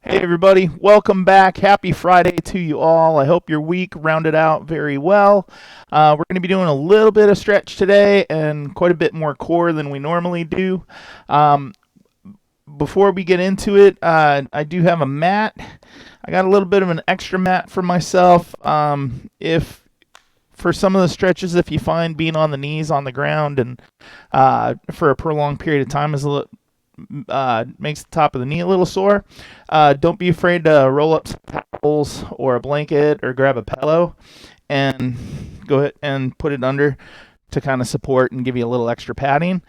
Hey everybody, welcome back. Happy Friday to you all. I hope your week rounded out very well. We're going to be doing a little bit of stretch today and quite a bit more core than we normally do. Before we get into it, I do have a mat. I got a little bit of an extra mat for myself. If for some of the stretches, if you find being on the knees on the ground and for a prolonged period of time is a little makes the top of the knee a little sore, don't be afraid to roll up some towels or a blanket or grab a pillow and go ahead and put it under to kind of support and give you a little extra padding,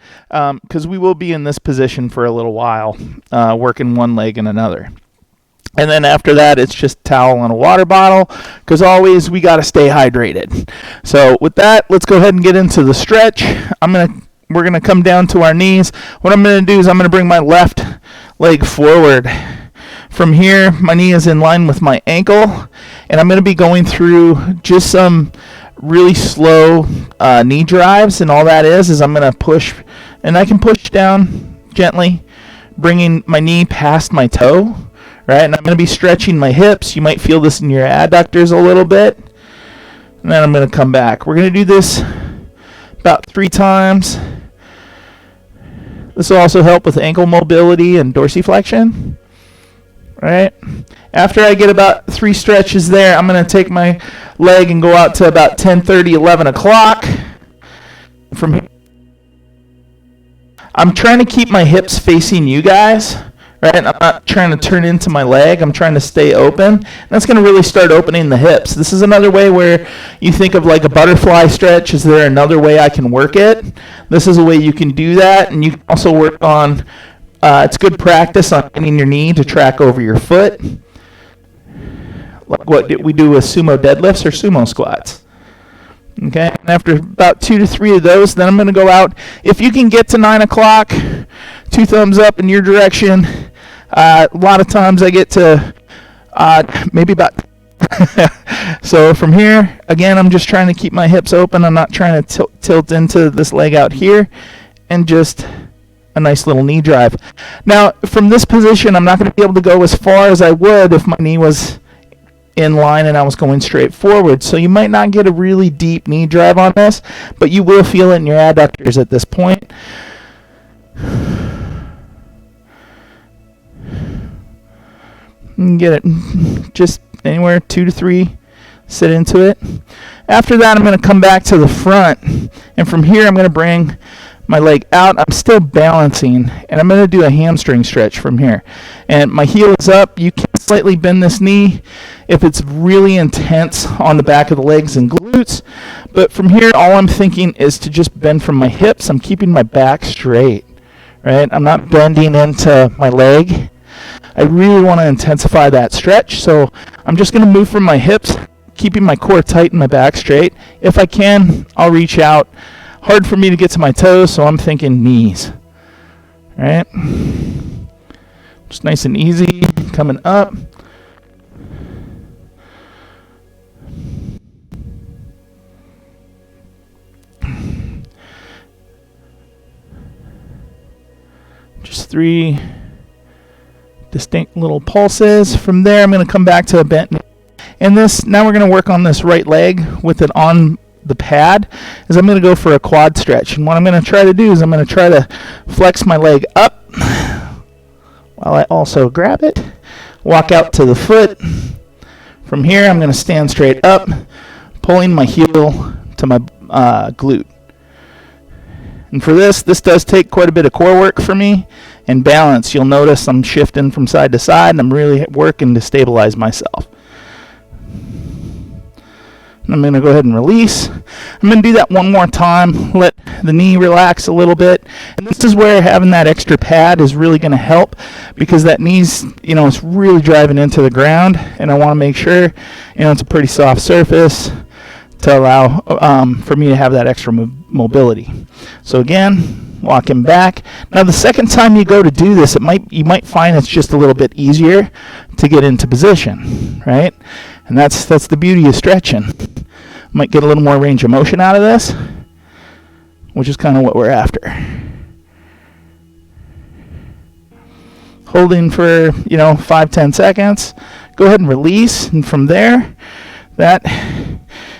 because we will be in this position for a little while, working one leg and another. And then after that, it's just a towel and a water bottle, because always we got to stay hydrated. So with that, let's go ahead and get into the stretch. We're going to come down to our knees. What I'm going to do is I'm going to bring my left leg forward. From here, my knee is in line with my ankle, and I'm going to be going through just some really slow knee drives, and all that is I'm going to push, and I can push down gently, bringing my knee past my toe, right? And I'm going to be stretching my hips. You might feel this in your adductors a little bit, and then I'm going to come back. We're going to do this about 3 times. This will also help with ankle mobility and dorsiflexion, right? After I get about 3 stretches there, I'm going to take my leg and go out to about 10:30, 11 o'clock. From here, I'm trying to keep my hips facing you guys, right? I'm not trying to turn into my leg. I'm trying to stay open. And that's going to really start opening the hips. This is another way where you think of like a butterfly stretch. Is there another way I can work it? This is a way you can do that. And you can also work on, it's good practice on getting your knee to track over your foot. Like what we do with sumo deadlifts or sumo squats. Okay, and after about 2 to 3 of those, then I'm going to go out. If you can get to 9 o'clock, 2 thumbs up in your direction. A lot of times I get to maybe about so from here, again, I'm just trying to keep my hips open. I'm not trying to tilt into this leg out here, and just a nice little knee drive. Now, from this position, I'm not going to be able to go as far as I would if my knee was in line and I was going straight forward. So you might not get a really deep knee drive on this, but you will feel it in your adductors at this point. You can get it just anywhere 2 to 3, sit into it. After that, I'm going to come back to the front, and from here I'm going to bring my leg out. I'm still balancing, and I'm going to do a hamstring stretch from here. And my heel is up. You can slightly bend this knee if it's really intense on the back of the legs and glutes. But from here, all I'm thinking is to just bend from my hips. I'm keeping my back straight, right? I'm not bending into my leg. I really want to intensify that stretch, so I'm just going to move from my hips, keeping my core tight and my back straight. If I can, I'll reach out. Hard for me to get to my toes, so I'm thinking knees. All right? Just nice and easy, coming up. Just 3 distinct little pulses. From there, I'm going to come back to a bent knee. And this, now we're going to work on this right leg with it on the pad, is I'm going to go for a quad stretch. And what I'm going to try to do is I'm going to try to flex my leg up while I also grab it, walk out to the foot. From here, I'm going to stand straight up, pulling my heel to my glute. And for this does take quite a bit of core work for me and balance. You'll notice I'm shifting from side to side, and I'm really working to stabilize myself. And I'm going to go ahead and release. I'm going to do that one more time. Let the knee relax a little bit. And this is where having that extra pad is really going to help, because that knee's, it's really driving into the ground, and I want to make sure, it's a pretty soft surface to allow for me to have that extra mobility. So again, walking back. Now the second time you go to do this, you might find it's just a little bit easier to get into position, right? And that's the beauty of stretching. Might get a little more range of motion out of this, which is kind of what we're after. holding for 5-10 seconds. Go ahead and release, and from there, that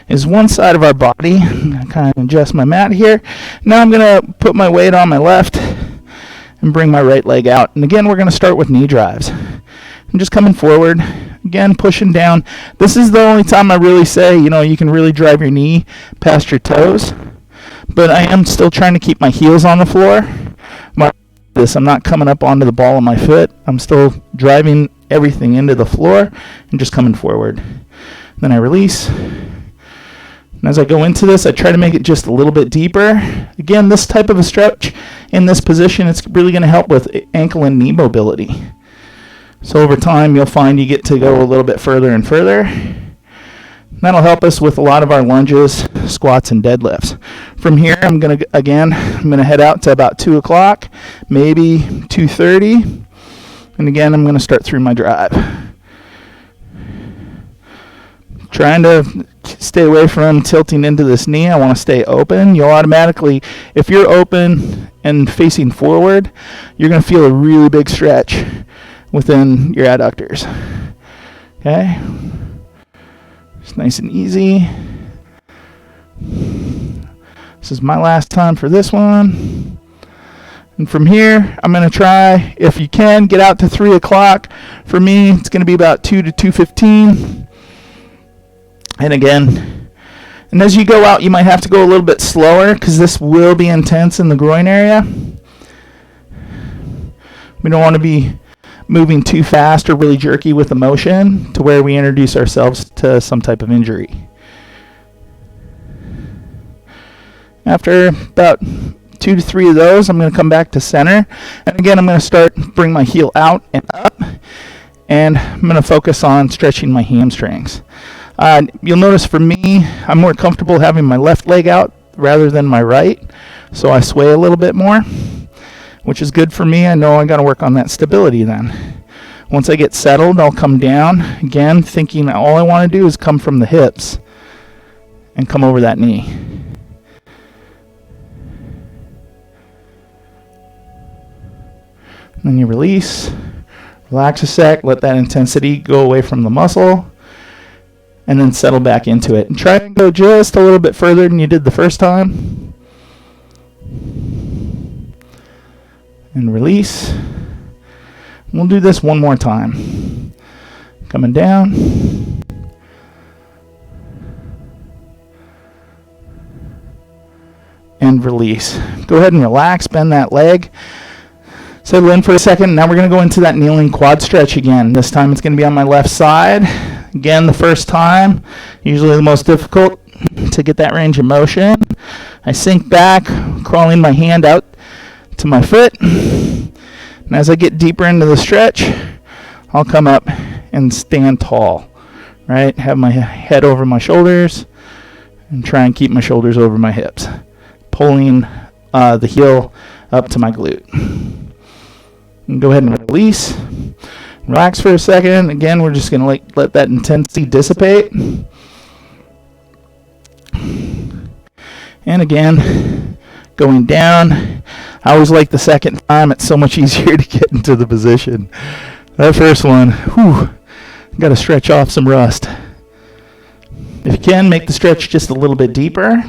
is one side of our body. I'm going to kind of adjust my mat here. Now I'm going to put my weight on my left and bring my right leg out. And again, we're going to start with knee drives. I'm just coming forward, again pushing down. This is the only time I really say, you can really drive your knee past your toes. But I am still trying to keep my heels on the floor. I'm not coming up onto the ball of my foot. I'm still driving everything into the floor and just coming forward. Then I release. And as I go into this, I try to make it just a little bit deeper. Again, this type of a stretch in this position, it's really going to help with ankle and knee mobility. So over time, you'll find you get to go a little bit further and further. That'll help us with a lot of our lunges, squats, and deadlifts. From here, I'm going to head out to about 2 o'clock, maybe 2:30. And again, I'm going to start through my drive. Trying to stay away from tilting into this knee. I want to stay open. You'll automatically, if you're open and facing forward, you're going to feel a really big stretch within your adductors. Okay? It's nice and easy. This is my last time for this one. And from here, I'm going to try, if you can, get out to 3 o'clock. For me, it's going to be about 2 to 2:15. And again, and as you go out, you might have to go a little bit slower because this will be intense in the groin area. We don't want to be moving too fast or really jerky with the motion to where we introduce ourselves to some type of injury. After about 2 to 3 of those, I'm going to come back to center. And again, I'm going to bring my heel out and up. And I'm going to focus on stretching my hamstrings. You'll notice for me, I'm more comfortable having my left leg out rather than my right. So I sway a little bit more, which is good for me. I know I got to work on that stability then. Once I get settled, I'll come down, again, thinking all I want to do is come from the hips and come over that knee. And then you release, relax a sec, let that intensity go away from the muscle, and then settle back into it. And try and go just a little bit further than you did the first time. And release. We'll do this one more time. Coming down. And release. Go ahead and relax, bend that leg. Settle in for a second. Now we're going to go into that kneeling quad stretch again. This time it's going to be on my left side. Again, the first time, usually the most difficult to get that range of motion. I sink back, crawling my hand out to my foot. And as I get deeper into the stretch, I'll come up and stand tall, right? Have my head over my shoulders and try and keep my shoulders over my hips, pulling the heel up to my glute. And go ahead and release. Relax for a second. Again, we're just going to let that intensity dissipate. And again, going down. I always like the second time. It's so much easier to get into the position. That first one, got to stretch off some rust. If you can, make the stretch just a little bit deeper.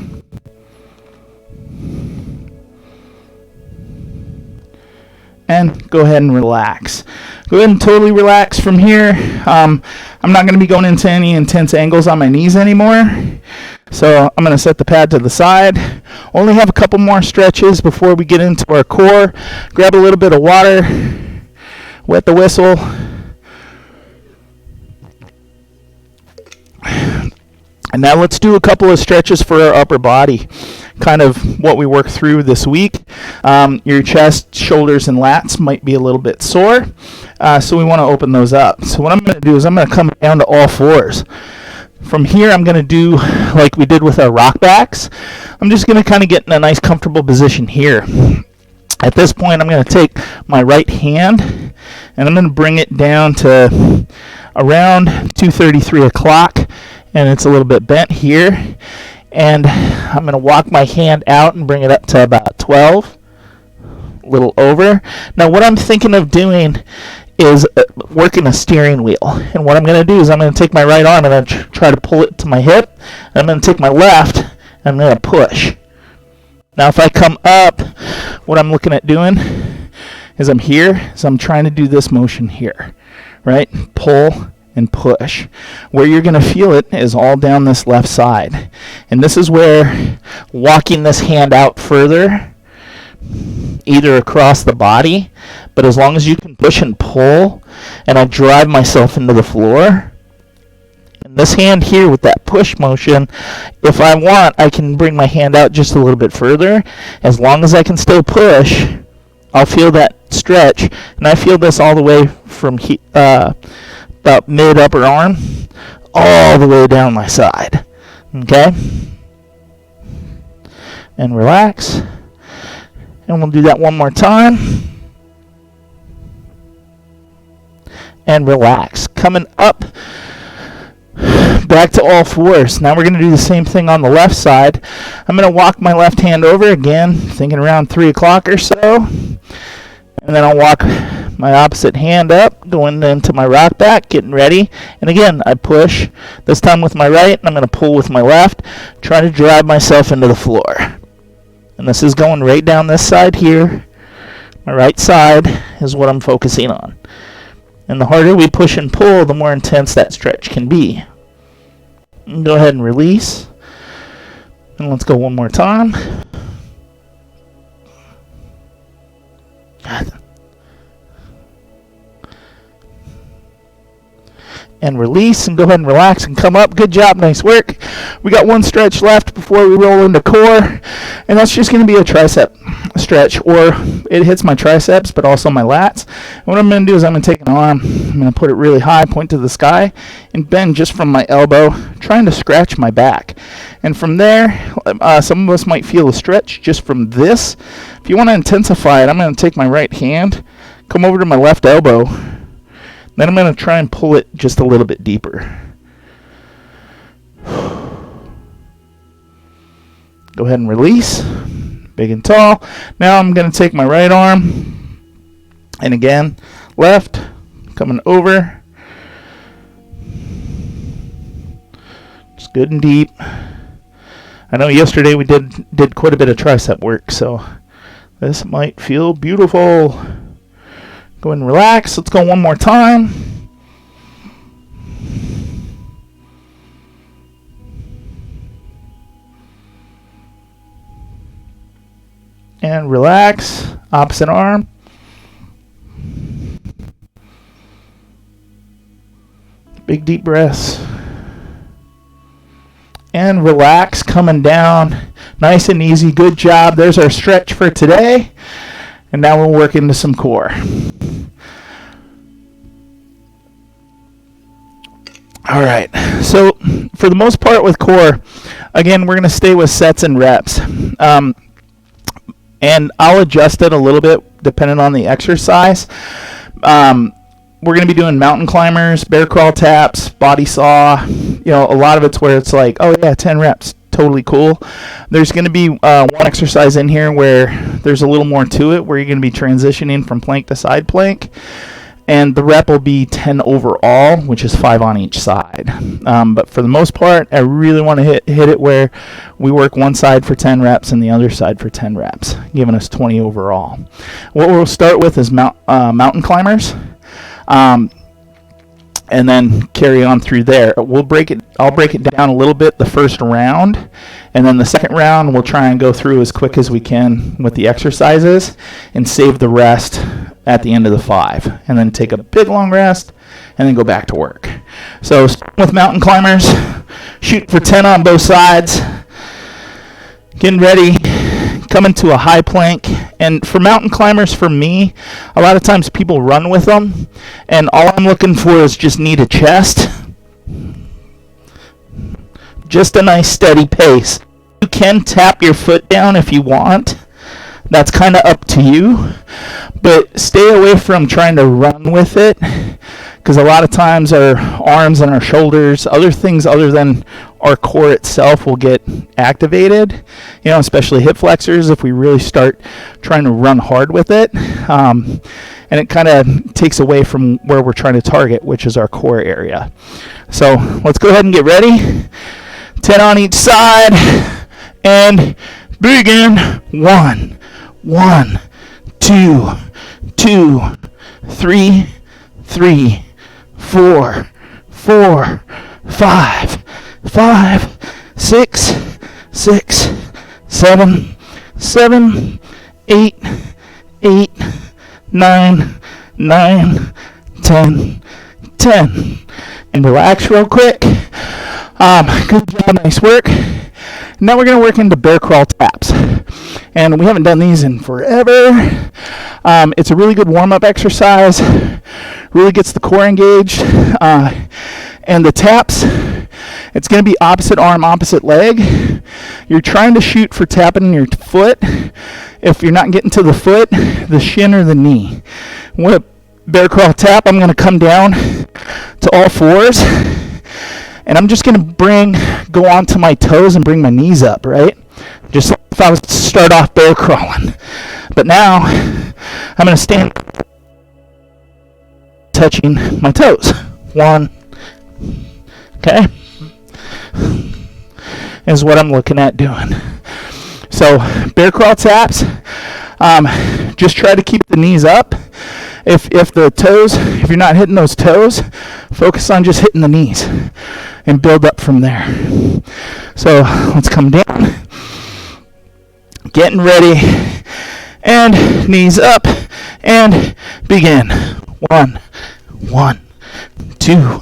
And go ahead and relax. Go ahead and totally relax from here. I'm not going to be going into any intense angles on my knees anymore. So I'm going to set the pad to the side. Only have a couple more stretches before we get into our core. Grab a little bit of water. Wet the whistle. And now let's do a couple of stretches for our upper body. Kind of what we work through this week. Your chest, shoulders, and lats might be a little bit sore. So we want to open those up. So what I'm going to do is I'm going to come down to all fours. From here, I'm going to do like we did with our rockbacks. I'm just going to kind of get in a nice comfortable position here. At this point, I'm going to take my right hand and I'm going to bring it down to around 2:30, 3 o'clock. And it's a little bit bent here. And I'm going to walk my hand out and bring it up to about 12. A little over. Now what I'm thinking of doing is working a steering wheel. And what I'm going to do is I'm going to take my right arm and I'm going to try to pull it to my hip. And I'm going to take my left and I'm going to push. Now if I come up, what I'm looking at doing is I'm here, so I'm trying to do this motion here, right? Pull and push. Where you're going to feel it is all down this left side. And this is where walking this hand out further, either across the body, but as long as you can push and pull, and I drive myself into the floor, and this hand here with that push motion, if I want, I can bring my hand out just a little bit further. As long as I can still push, I'll feel that stretch, and I feel this all the way from about mid-upper arm all the way down my side. Okay? And relax. And we'll do that one more time. And relax. Coming up back to all fours. Now we're going to do the same thing on the left side. I'm going to walk my left hand over again, thinking around 3 o'clock or so. And then I'll walk my opposite hand up, going into my rock back, getting ready. And again, I push, this time with my right, and I'm going to pull with my left, try to drive myself into the floor. And this is going right down this side here. My right side is what I'm focusing on. And the harder we push and pull, the more intense that stretch can be. And go ahead and release. And let's go one more time. And release, and go ahead and relax and come up. Good job, nice work. We got one stretch left before we roll into core, and that's just going to be a tricep stretch, or it hits my triceps but also my lats. And what I'm going to do is I'm going to take an arm, I'm going to put it really high, point to the sky, and bend just from my elbow, trying to scratch my back. And from there, some of us might feel a stretch just from this. If you want to intensify it, I'm going to take my right hand, come over to my left elbow, then I'm going to try and pull it just a little bit deeper. Go ahead and release. Big and tall. Now I'm going to take my right arm, and again, left, coming over. Just good and deep. I know yesterday we did quite a bit of tricep work, so this might feel beautiful. Go ahead and relax. Let's go one more time. And relax. Opposite arm. Big deep breaths. And relax, coming down. Nice and easy. Good job. There's our stretch for today. And now we'll work into some core. All right, so for the most part with core, again, we're going to stay with sets and reps. And I'll adjust it a little bit depending on the exercise. We're going to be doing mountain climbers, bear crawl taps, body saw. You know, a lot of it's where it's like, oh yeah, 10 reps, totally cool. There's going to be one exercise in here where there's a little more to it, where you're going to be transitioning from plank to side plank. And the rep will be 10 overall, which is 5 on each side. But for the most part, I really want to hit it where we work one side for 10 reps and the other side for 10 reps, giving us 20 overall. What we'll start with is mountain climbers, and then carry on through there. I'll break it down a little bit the first round, and then the second round we'll try and go through as quick as we can with the exercises and save the rest at the end of the 5, and then take a big long rest and then go back to work. So with mountain climbers, shoot for 10 on both sides, getting ready, coming to a high plank. And for mountain climbers, for me, a lot of times people run with them, and all I'm looking for is just knee to chest, just a nice steady pace. You can tap your foot down if you want. That's kind of up to you, but stay away from trying to run with it, because a lot of times our arms and our shoulders, other things other than our core itself, will get activated, especially hip flexors if we really start trying to run hard with it. And and it kind of takes away from where we're trying to target, which is our core area. So let's go ahead and get ready. 10 on each side, and begin. 1, 2, 3, 4, 5, 6, 7, 8, 9, 10. And relax real quick. Good job, nice work. Now we're going to work into bear crawl taps. And we haven't done these in forever. It's a really good warm-up exercise. Really gets the core engaged. And the taps, it's going to be opposite arm, opposite leg. You're trying to shoot for tapping your foot. If you're not getting to the foot, the shin or the knee. With bear crawl tap, I'm going to come down to all fours. And I'm just going to go onto my toes and bring my knees up, right? Just like if I was to start off bear crawling. But now, I'm going to stand touching my toes. 1, okay? Is what I'm looking at doing. So, bear crawl taps, just try to keep the knees up. If you're not hitting those toes, focus on just hitting the knees and build up from there. So let's come down, getting ready, and knees up, and begin. 1, 2,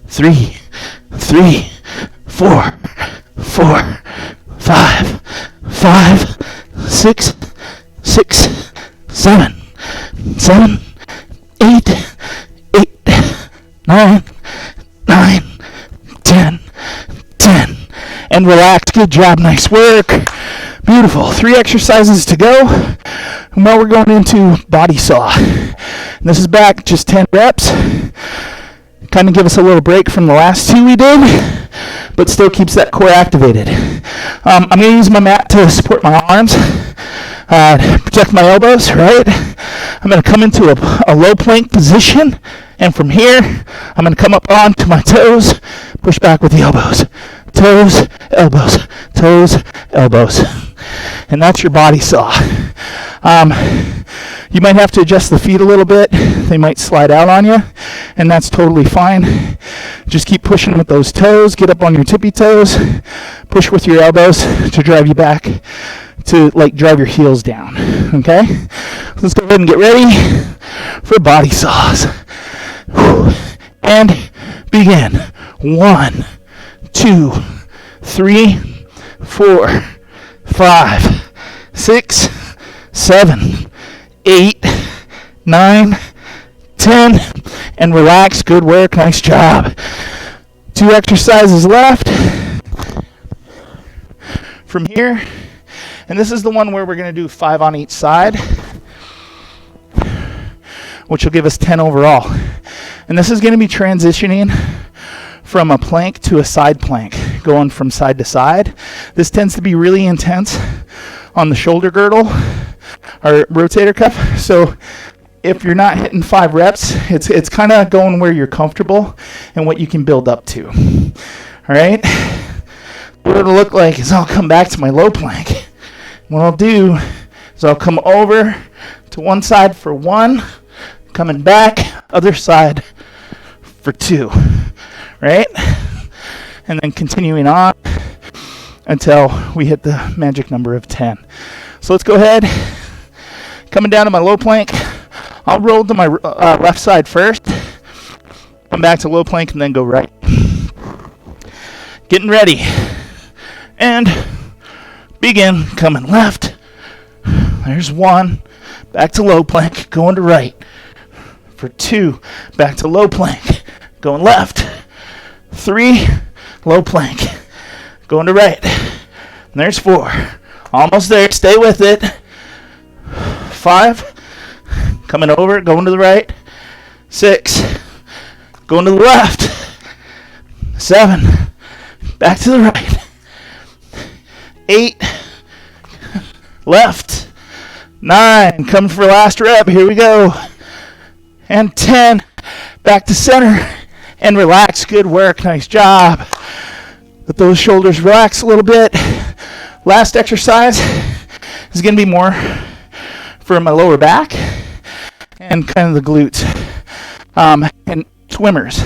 3, 4, 5, 6, 7, 8, 9, 10. And relax. Good job. Nice work. Beautiful. 3 exercises to go. And now we're going into body saw. And this is back just 10 reps. Kind of give us a little break from the last 2 we did, but still keeps that core activated. I'm going to use my mat to support my arms, protect my elbows, right? I'm going to come into a low plank position, and from here, I'm going to come up onto my toes, push back with the elbows. Toes, elbows, toes, elbows. And that's your body saw. You might have to adjust the feet a little bit. They might slide out on you, and that's totally fine. Just keep pushing with those toes. Get up on your tippy toes. Push with your elbows to drive you back, to drive your heels down. Okay? Let's go ahead and get ready for body saws. And begin. 1, 2, 3, 4, 5, 6, 7, 8, 9, 10, and relax. Good work. Nice job. 2 exercises left from here, and this is the one where we're going to do 5 on each side, which will give us 10 overall. And this is going to be transitioning from a plank to a side plank, going from side to side. This tends to be really intense on the shoulder girdle or rotator cuff. So if you're not hitting 5 reps, it's kind of going where you're comfortable and what you can build up to. All right? What it'll look like is I'll come back to my low plank. What I'll do is I'll come over to one side for 1, coming back, other side for 2. Right? And then continuing on until we hit the magic number of 10. So let's go ahead. Coming down to my low plank. I'll roll to my left side first. Come back to low plank and then go right. Getting ready. And begin. Coming left. There's 1. Back to low plank. Going to right. For 2. Back to low plank. Going left. 3. Low plank. Going to right. And there's 4. Almost there. Stay with it. 5. Coming over. Going to the right. 6. Going to the left. 7. Back to the right. 8. Left. 9, coming for last rep. Here we go. And 10, back to center and relax. Good work. Nice job. Let those shoulders relax a little bit. Last exercise is going to be more for my lower back and kind of the glutes and swimmers.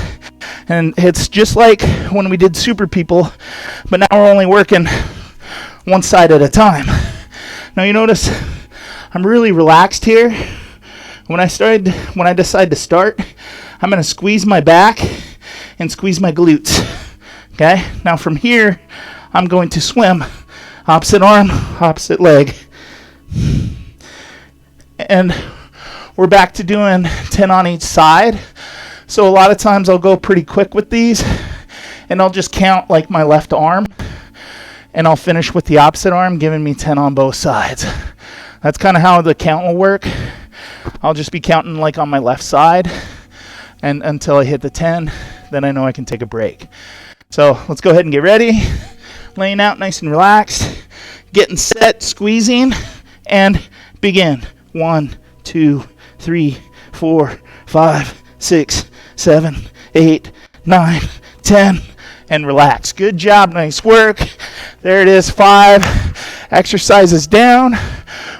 And it's just like when we did super people, but now we're only working one side at a time. Now you notice I'm really relaxed here. When I decide to start, I'm going to squeeze my back and squeeze my glutes. Okay? Now from here, I'm going to swim. Opposite arm, opposite leg. And we're back to doing 10 on each side. So a lot of times I'll go pretty quick with these, and I'll just count like my left arm, and I'll finish with the opposite arm, giving me 10 on both sides. That's kind of how the count will work. I'll just be counting like on my left side, and until I hit the 10, then I know I can take a break. So let's go ahead and get ready. Laying out nice and relaxed, getting set, squeezing, and begin. 1, 2, 3, 4, 5, 6, 7, 8, 9, 10, and relax. Good job, nice work. There it is, 5 exercises down.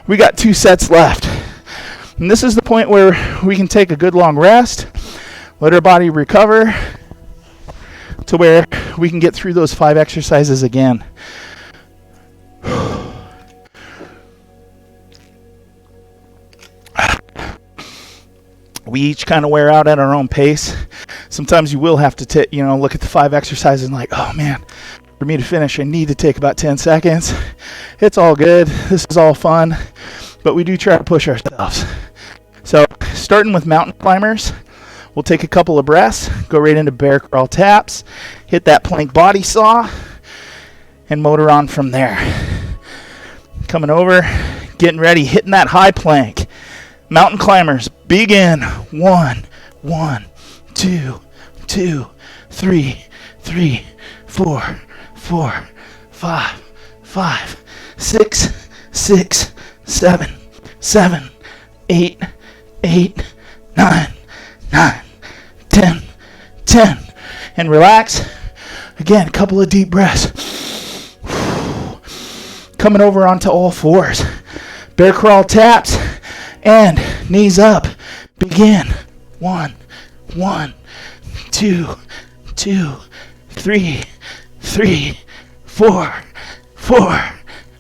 We got 2 sets left. And this is the point where we can take a good long rest, let our body recover to where we can get through those 5 exercises again. We each kind of wear out at our own pace. Sometimes you will have to look at the 5 exercises and like, oh man, for me to finish, I need to take about 10 seconds. It's all good. This is all fun, but we do try to push ourselves. So starting with mountain climbers, we'll take a couple of breaths, go right into bear crawl taps, hit that plank body saw, and motor on from there. Coming over, getting ready, hitting that high plank. Mountain climbers, begin. 1, 1, 2, 2, 3, 3, 4, 4, 5, 5, 6, 6, 7, 7, 8, 8, 9, 9, 10, 10. And relax. Again, a couple of deep breaths. Coming over onto all fours. Bear crawl taps. And knees up. Begin. 1, 1, 2, 2, 3, 3, 4, 4,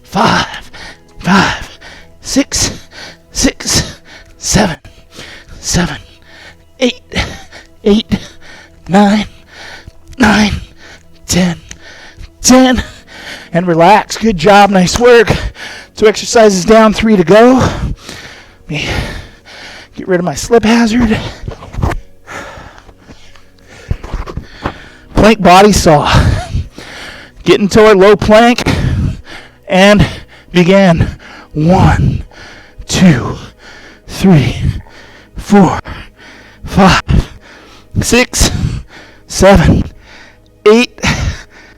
5, 5, 6, 6, 7, 7, 8, 8, 9, 9, 10, 10. And relax. Good job. Nice work. 2 exercises down, 3 to go. Let me get rid of my slip hazard. Plank body saw. Get into our low plank and begin. 1, 2, 3, 4, 5, 6, 7, 8,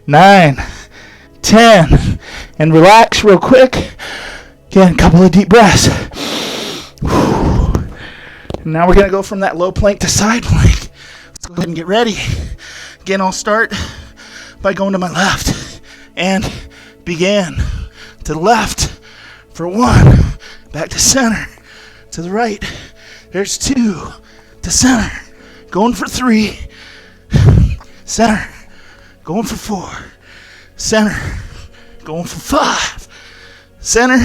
9, 10. And relax real quick. Again, a couple of deep breaths. And now we're going to go from that low plank to side plank. Let's go ahead and get ready. Again, I'll start by going to my left and begin. To the left for 1. Back to center. To the right. There's 2. To center. Going for 3. Center. Going for 4. Center. Going for 5. Center.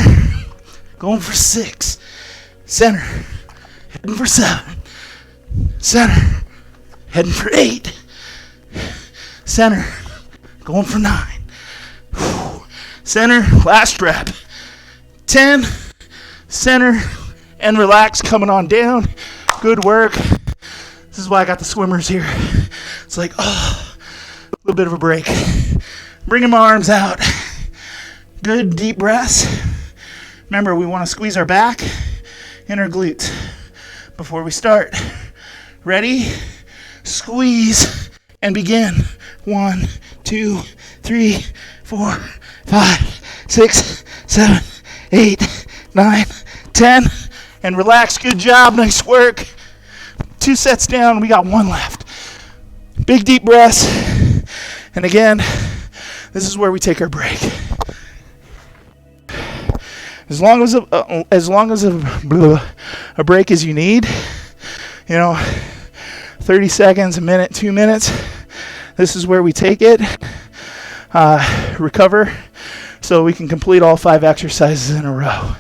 Going for 6. Center. Heading for 7. Center. Heading for 8. Center. Going for 9. Center. Last rep. 10. Center. And relax. Coming on down. Good work. This is why I got the swimmers here. It's like, a little bit of a break. Bringing my arms out. Good deep breaths. Remember, we want to squeeze our back and our glutes before we start. Ready? Squeeze and begin. 1, 2, 3, 4, 5, 6, 7, 8, 9, 10, and relax. Good job. Nice work. 2 sets down. We got 1 left. Big deep breaths. And again, this is where we take our break. As long as a break as you need, 30 seconds, a minute, 2 minutes. This is where we take it. Recover so we can complete all 5 exercises in a row.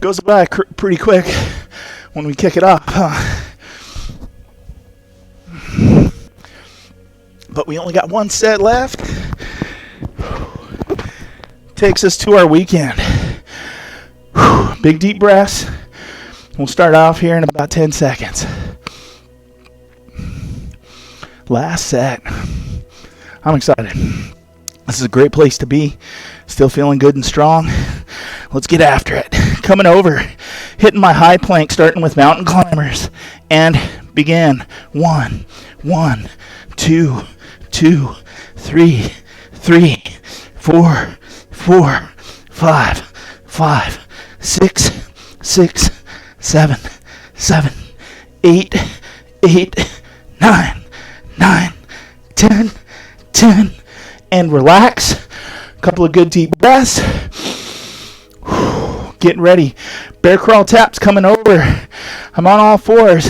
Goes by pretty quick when we kick it off, huh? But we only got 1 set left. Takes us to our weekend. Big deep breaths. We'll start off here in about 10 seconds. Last set. I'm excited. This is a great place to be. Still feeling good and strong. Let's get after it. Coming over, hitting my high plank, starting with mountain climbers, and begin. 1, 2, 3, 4, 5, 6, 7, 8, 9, 10, and relax. A couple of good deep breaths. Getting ready. Bear crawl taps coming over. I'm on all 4s.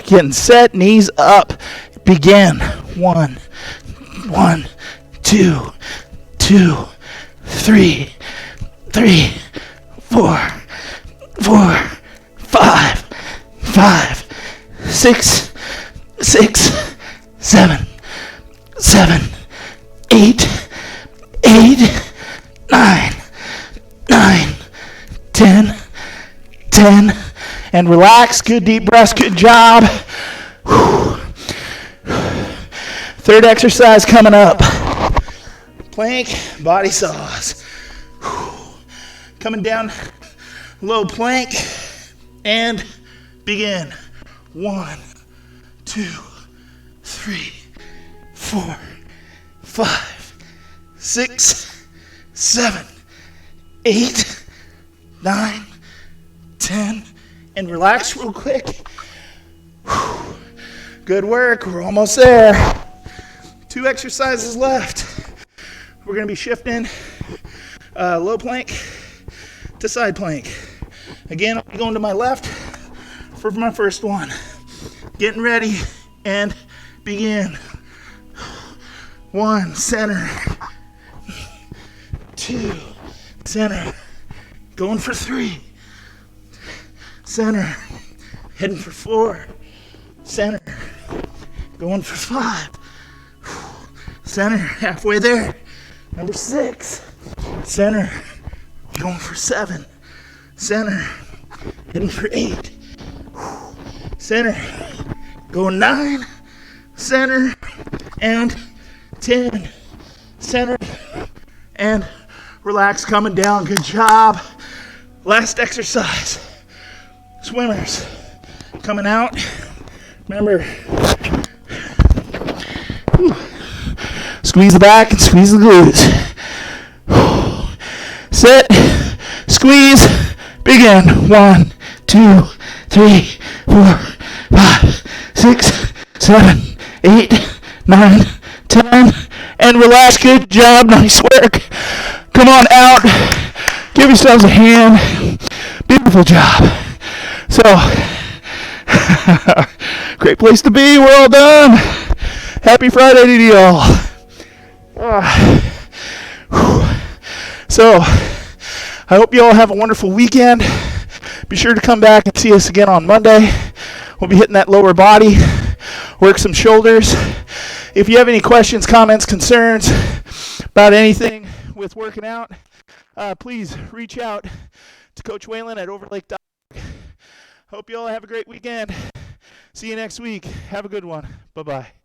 Getting set, knees up. Begin. 1, 2, 3, 4, 5, 6, 7, 8, 9, 10, and relax. Good deep breaths. Good job. Third exercise coming up. Plank, body saws. Coming down, low plank, and begin. 1, 2, 3, 4, 5, 6, 7, 8, 9, 10, and relax real quick. Good work. We're almost there. 2 exercises left. We're going to be shifting low plank to side plank. Again, I'll be going to my left for my first one. Getting ready and begin. 1, center. 2, center. Going for 3. Center. Heading for 4. Center. Going for 5. Center. Halfway there. Number 6. Center. Going for 7. Center. Heading for 8. Center. Going 9. Center. And 10. Center. And relax, coming down. Good job. Last exercise. Swimmers. Coming out. Remember, squeeze the back and squeeze the glutes. Set, squeeze, begin. 1, 2, 3, 4, 5, 6, 7, 8, 9, 10, and relax. Good job. Nice work. Come on out. Give yourselves a hand. Beautiful job. So, great place to be. We're all done. Happy Friday to you all. So, I hope you all have a wonderful weekend. Be sure to come back and see us again on Monday. We'll be hitting that lower body, work some shoulders. If you have any questions, comments, concerns about anything with working out, please reach out to Coach Whalen at Overlake.org. Hope you all have a great weekend. See you next week. Have a good one. Bye-bye.